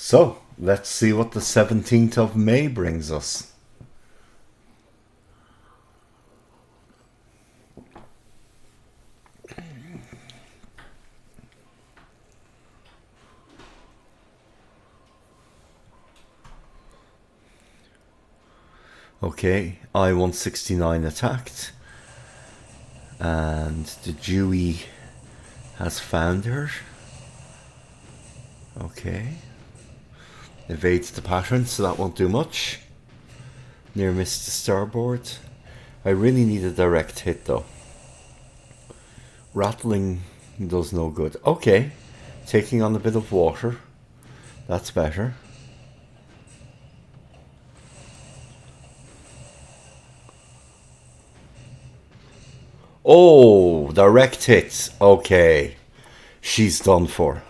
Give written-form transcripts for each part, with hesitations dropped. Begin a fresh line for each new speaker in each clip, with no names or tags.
So, let's see what the 17th of May brings us. Okay, I-169 attacked, and the Dewey has found her. Okay. Evades the pattern, so that won't do much. Near miss to starboard. I really need a direct hit though. Rattling does no good. Okay, taking on a bit of water. That's better. Oh, direct hit. Okay, she's done for.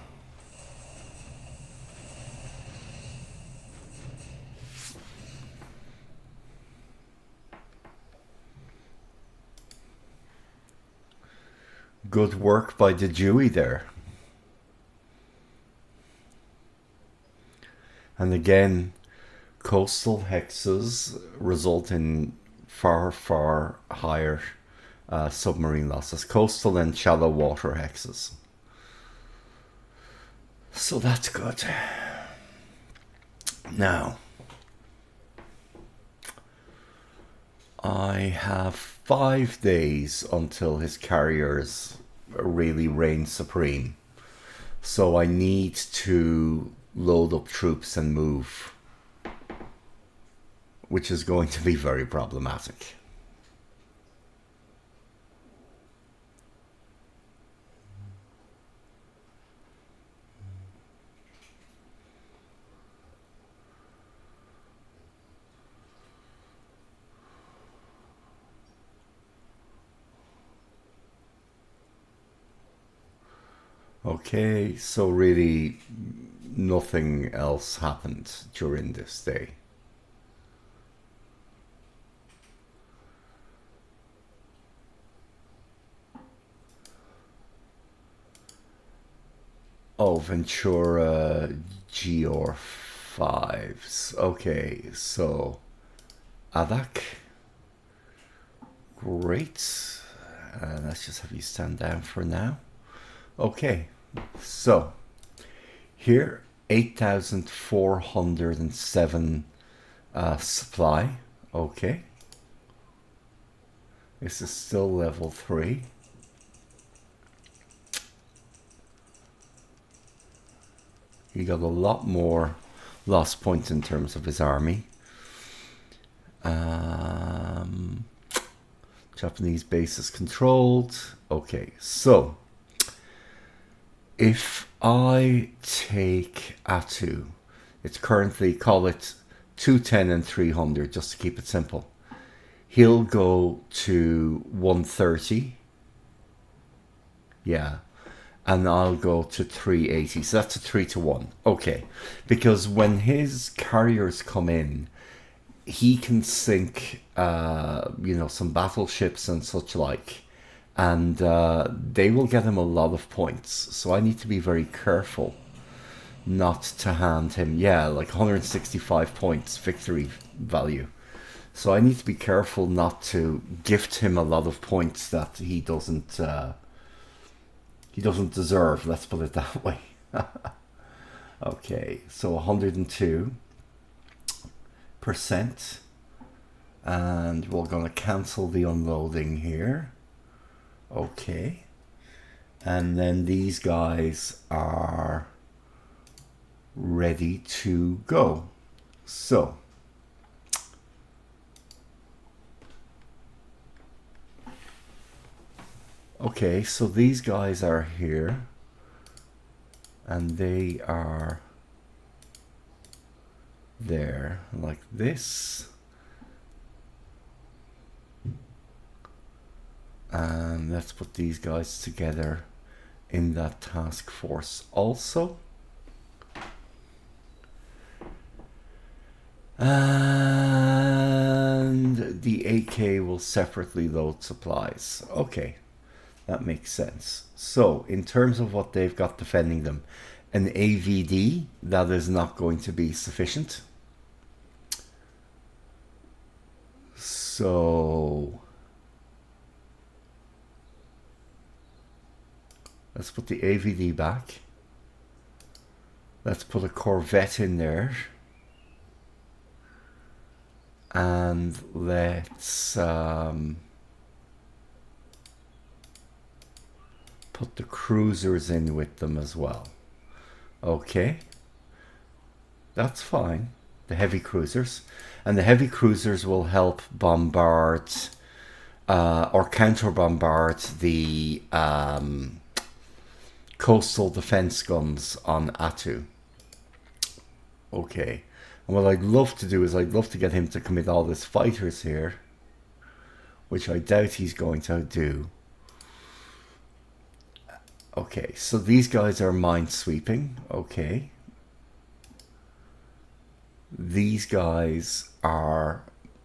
Good work by the Dewey there. And again, coastal hexes result in far, far higher submarine losses. Coastal and shallow water hexes. So that's good. Now, I have 5 days until his carriers really reign supreme. So I need to load up troops and move, which is going to be very problematic. Okay, so really nothing else happened during this day. Oh, Ventura GR5s. Okay, so Adak. Great. Let's just have you stand down for now. Okay, so here 8,407 supply. Okay, this is still level 3. He got a lot more loss points in terms of his army. Japanese bases controlled. Okay, so if I take Attu, it's currently, call it 210 and 300 just to keep it simple. He'll go to 130. Yeah. And I'll go to 380. So that's a 3-to-1. Okay. Because when his carriers come in, he can sink, some battleships and such like. And they will get him a lot of points. So I need to be very careful not to hand him, like 165 points victory value. So I need to be careful not to gift him a lot of points that he doesn't deserve, let's put it that way. Okay, so 102%. And we're going to cancel the unloading here. Okay. And then these guys are ready to go. So okay, so these guys are here and they are there like this. And let's put these guys together in that task force also. And the AK will separately load supplies. Okay, that makes sense. So in terms of what they've got defending them, an AVD, that is not going to be sufficient. So let's put the AVD back. Let's put a Corvette in there. And let's put the cruisers in with them as well. Okay, that's fine. The heavy cruisers. And the heavy cruisers will help bombard or counter bombard the coastal defense guns on Attu. Okay. And what I'd love to do is I'd love to get him to commit all his fighters here, which I doubt he's going to do. Okay, so these guys are minesweeping. Okay. These guys are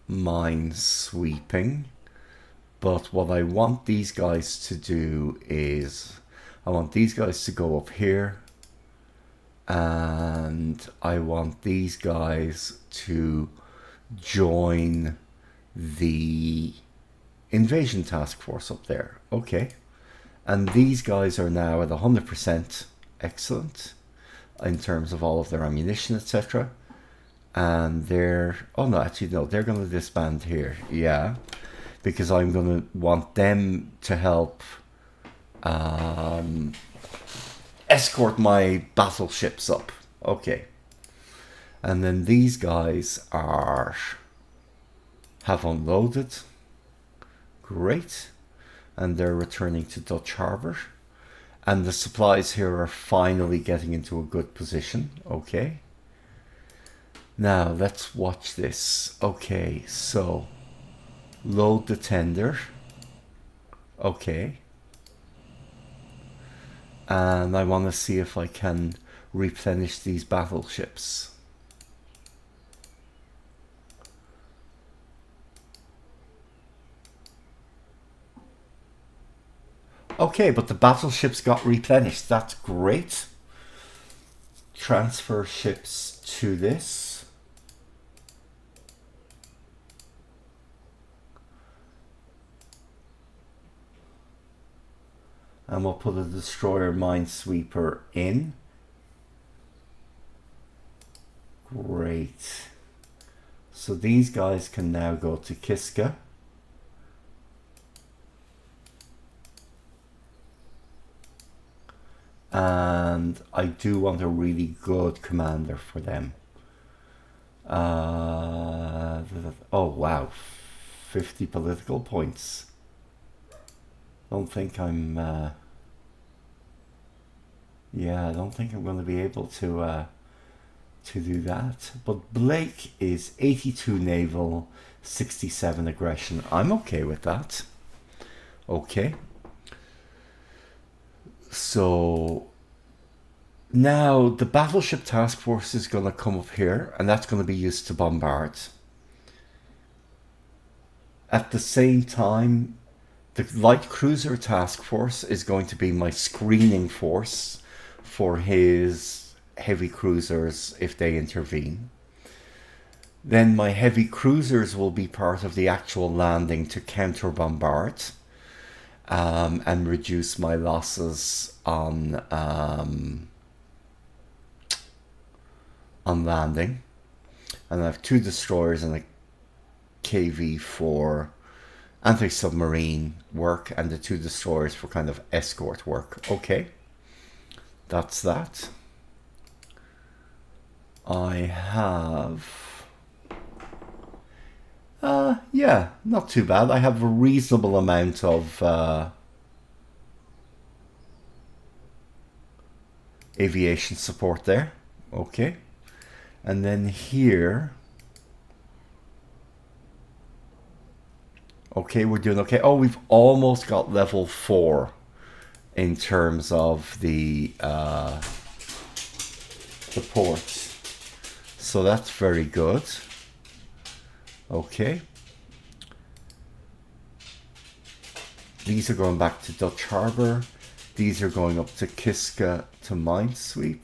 minesweeping. But what I want these guys to do is I want these guys to go up here. And I want these guys to join the invasion task force up there. Okay. And these guys are now at 100%. Excellent. In terms of all of their ammunition, etc. And they're... Oh, no, actually, no. They're going to disband here. Yeah. Because I'm going to want them to help... escort my battleships up. Okay. And then these guys have unloaded. Great. And they're returning to Dutch Harbor. And the supplies here are finally getting into a good position. Okay. Now let's watch this. Okay, so load the tender. Okay. And I want to see if I can replenish these battleships. Okay, but the battleships got replenished. That's great. Transfer ships to this. And we'll put a destroyer minesweeper in. Great. So these guys can now go to Kiska. And I do want a really good commander for them. Oh wow, 50 political points. Don't think I'm yeah, I don't think I'm going to be able to do that. But Blake is 82 naval, 67 aggression. I'm okay with that. Okay. So now the battleship task force is going to come up here, and that's going to be used to bombard. At the same time, the light cruiser task force is going to be my screening force for his heavy cruisers if they intervene. Then my heavy cruisers will be part of the actual landing to counter bombard and reduce my losses on landing. And I have 2 destroyers and a KV for anti-submarine work, and the 2 destroyers for kind of escort work. Okay, that's that. I have yeah, not too bad. I have a reasonable amount of aviation support there. Okay, and then here, okay, we're doing okay. Oh, we've almost got level 4 in terms of the ports. So that's very good. Okay. These are going back to Dutch Harbor. These are going up to Kiska to minesweep.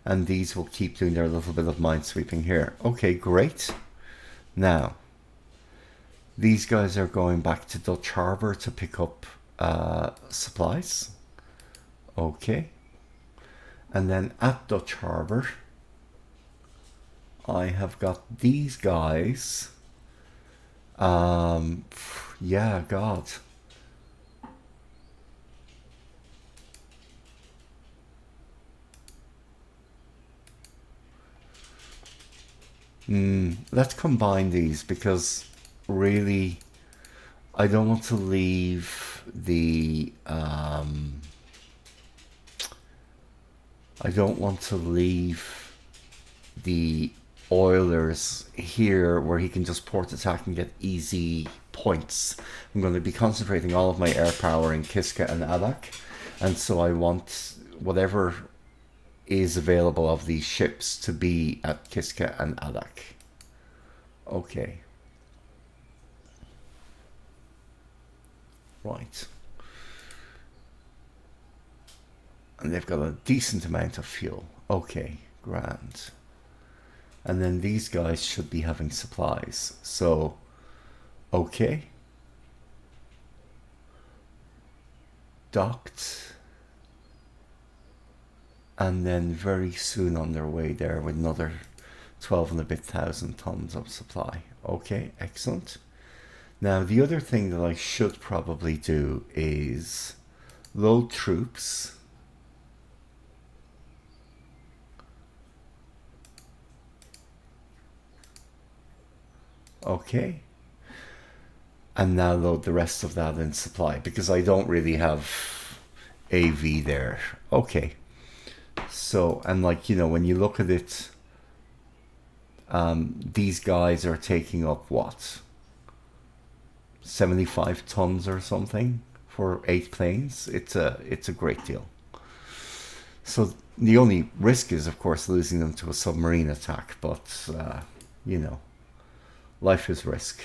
and these will keep doing their little bit of minesweeping here. Okay, great. Now, these guys are going back to Dutch Harbor to pick up supplies. Okay. And then at Dutch Harbor, I have got these guys. Yeah, God. Let's combine these because really I don't want to leave the I don't want to leave the oilers here where he can just port attack and get easy points. I'm going to be concentrating all of my air power in Kiska and Adak, and so I want whatever is available of these ships to be at Kiska and Adak. Okay. Right. And they've got a decent amount of fuel. Okay, grand. And then these guys should be having supplies. So, okay. Docked. And then very soon on their way there with another 12 and a bit thousand tons of supply. Okay, excellent. Now the other thing that I should probably do is load troops. Okay. And now load the rest of that in supply because I don't really have AV there. Okay. So, and like, you know, when you look at it, these guys are taking up what? 75 tons or something for 8 planes. It's a great deal. So the only risk is, of course, losing them to a submarine attack, but, you know, life is risk.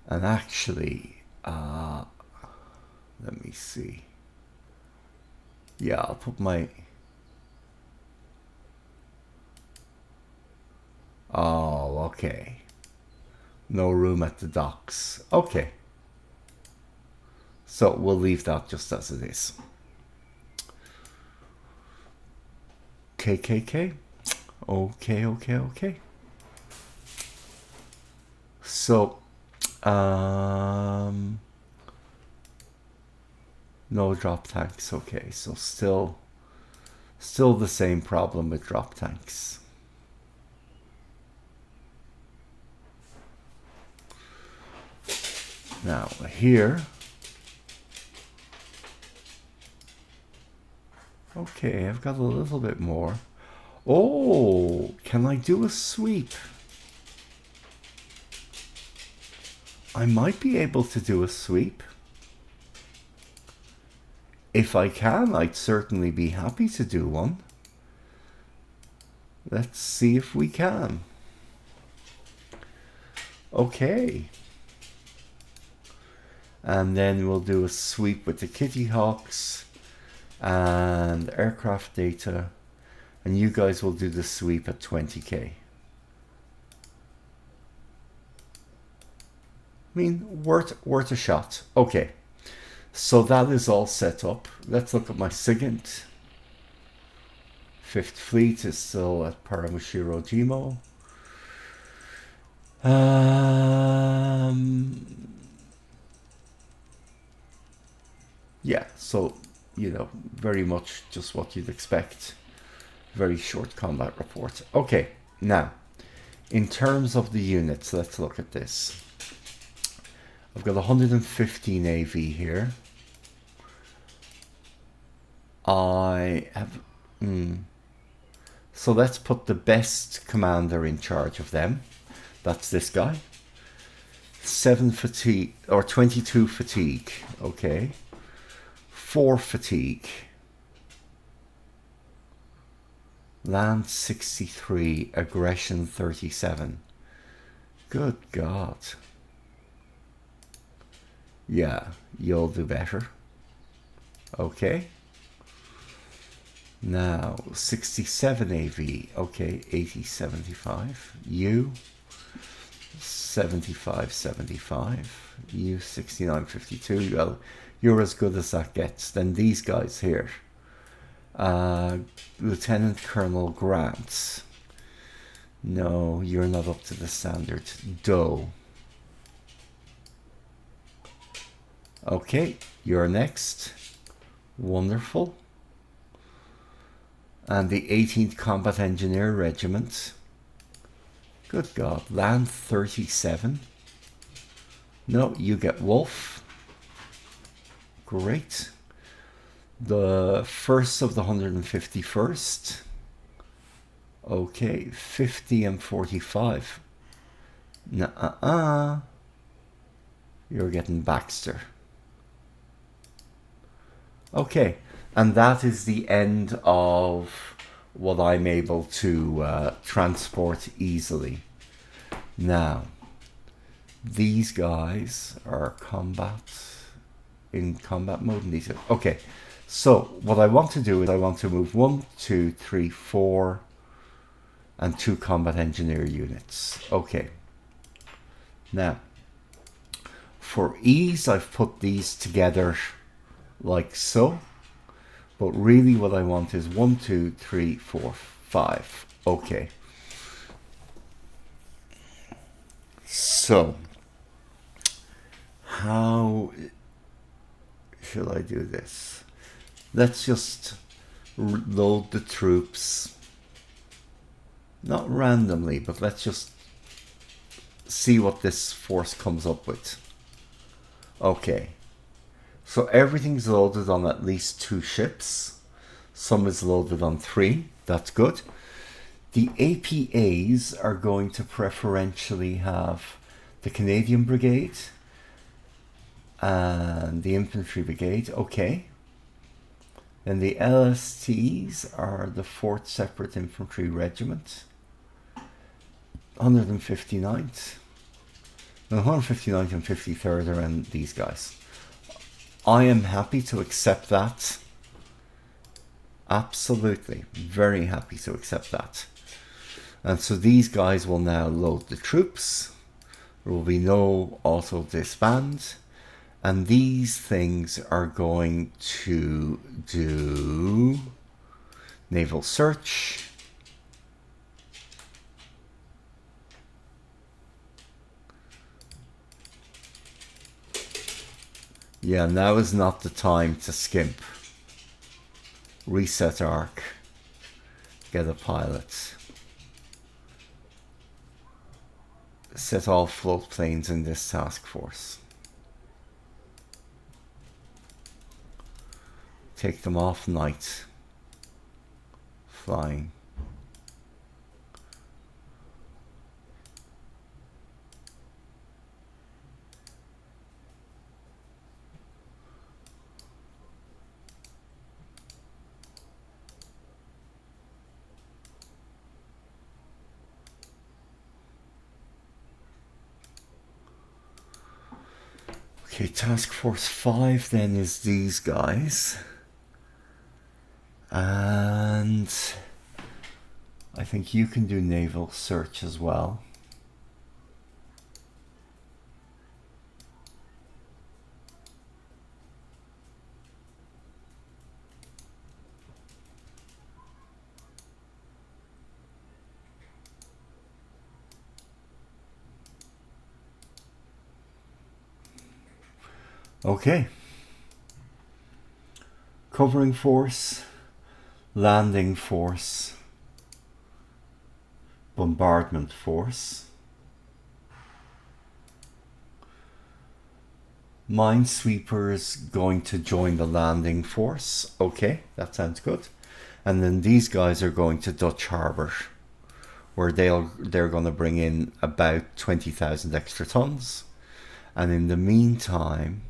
And actually, let me see. Yeah, I'll put my... Oh, okay. No room at the docks. Okay. So we'll leave that just as it is. KKK. Okay. So, no drop tanks. Okay, so still the same problem with drop tanks. Now here, okay, I've got a little bit more. Oh, can I do a sweep? I might be able to do a sweep. If I can, I'd certainly be happy to do one. Let's see if we can. Okay. And then we'll do a sweep with the Kitty Hawks and aircraft data. And you guys will do the sweep at 20k. I mean, worth a shot. Okay. So that is all set up. Let's look at my SIGINT. 5th Fleet is still at Paramushiro Jimo. Yeah, so, you know, very much just what you'd expect. Very short combat report. Okay, now, in terms of the units, let's look at this. I've got 115 AV here. I have... So let's put the best commander in charge of them. That's this guy. 7 fatigue, or 22 fatigue. Okay. 4 fatigue. Land 63, aggression 37. Good God. Yeah, you'll do better. Okay. Now 67 AV. Okay, 80, 75. You 75, 75. You 69, 52. Well, you're as good as that gets. Then these guys here. Lieutenant Colonel Grant. No, you're not up to the standard. Doe. Okay, you're next. Wonderful. And the 18th Combat Engineer Regiment. Good God, land 37. No, you get Wolf. Great. The first of the 151st. Okay, 50 and 45. Nuh-uh. You're getting Baxter. Okay, and that is the end of what I'm able to transport easily. Now, these guys are in combat mode. And these are, okay, so what I want to do is I want to move 1, 2, 3, 4, and 2 combat engineer units. Okay, now for ease, I've put these together like so, but really what I want is 1, 2, 3, 4, 5. Okay, so how should I do this? Let's just load the troops, not randomly, but let's just see what this force comes up with. Okay, so everything's loaded on at least 2 ships. Some is loaded on 3. That's good. The APAs are going to preferentially have the Canadian Brigade and the Infantry Brigade. Okay. Then the LSTs are the 4th Separate Infantry Regiment. 159th. The 159th and 53rd are in these guys. I am happy to accept that. Absolutely. Very happy to accept that. And so these guys will now load the troops. There will be no auto disband. And these things are going to do naval search. Yeah, now is not the time to skimp. Reset arc. Get a pilot. Set all float planes in this task force. Take them off night. Flying. Okay, Task Force 5 then is these guys. And I think you can do naval search as well. Okay. Covering force, landing force, bombardment force, minesweepers going to join the landing force. Okay, that sounds good. And then these guys are going to Dutch Harbour, where they're going to bring in about 20,000 extra tons. And in the meantime,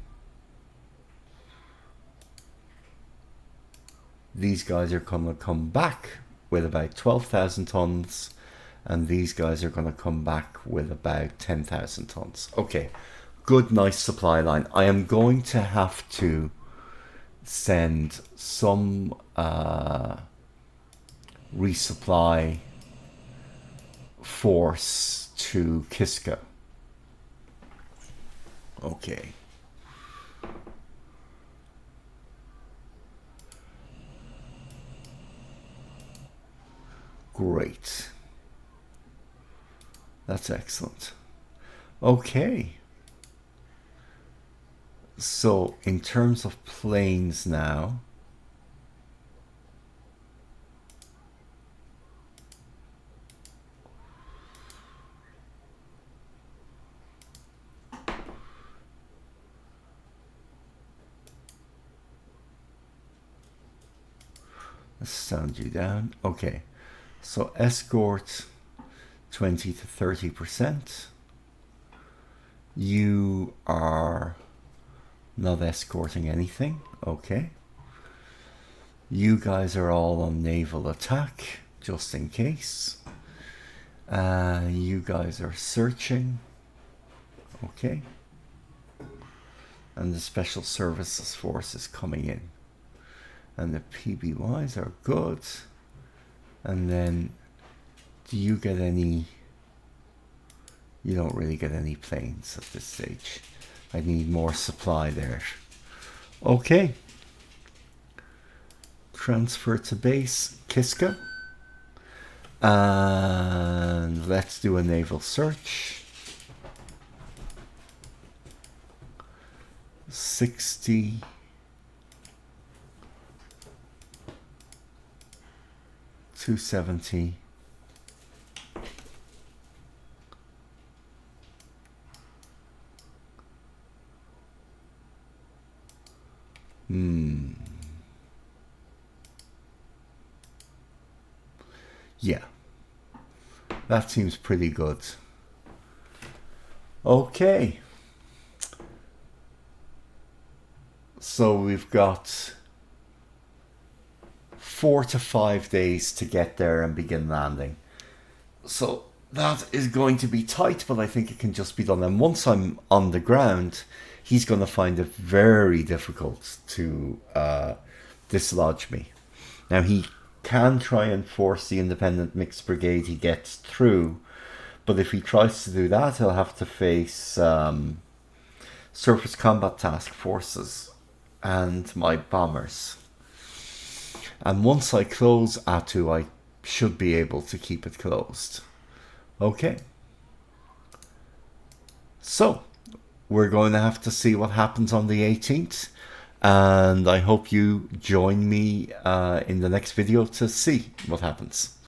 these guys are going to come back with about 12,000 tons, and these guys are going to come back with about 10,000 tons. Okay, good, nice supply line. I am going to have to send some resupply force to Kiska. Okay. Great. That's excellent. Okay. So in terms of planes now, let's sound you down. Okay. So escort 20 to 30%. You are not escorting anything. Okay. You guys are all on naval attack, just in case. You guys are searching. Okay. And the Special Services Force is coming in. And the PBYs are good. And then, do you get any? You don't really get any planes at this stage. I need more supply there. Okay. Transfer to base, Kiska. And let's do a naval search. 60. 270. Yeah. That seems pretty good. Okay. So we've got 4 to 5 days to get there and begin landing. So that is going to be tight, but I think it can just be done. And once I'm on the ground, he's going to find it very difficult to dislodge me. Now he can try and force the independent mixed brigade he gets through, but if he tries to do that, he'll have to face surface combat task forces and my bombers. And once I close Attu, I should be able to keep it closed. Okay. So, we're going to have to see what happens on the 18th. And I hope you join me in the next video to see what happens.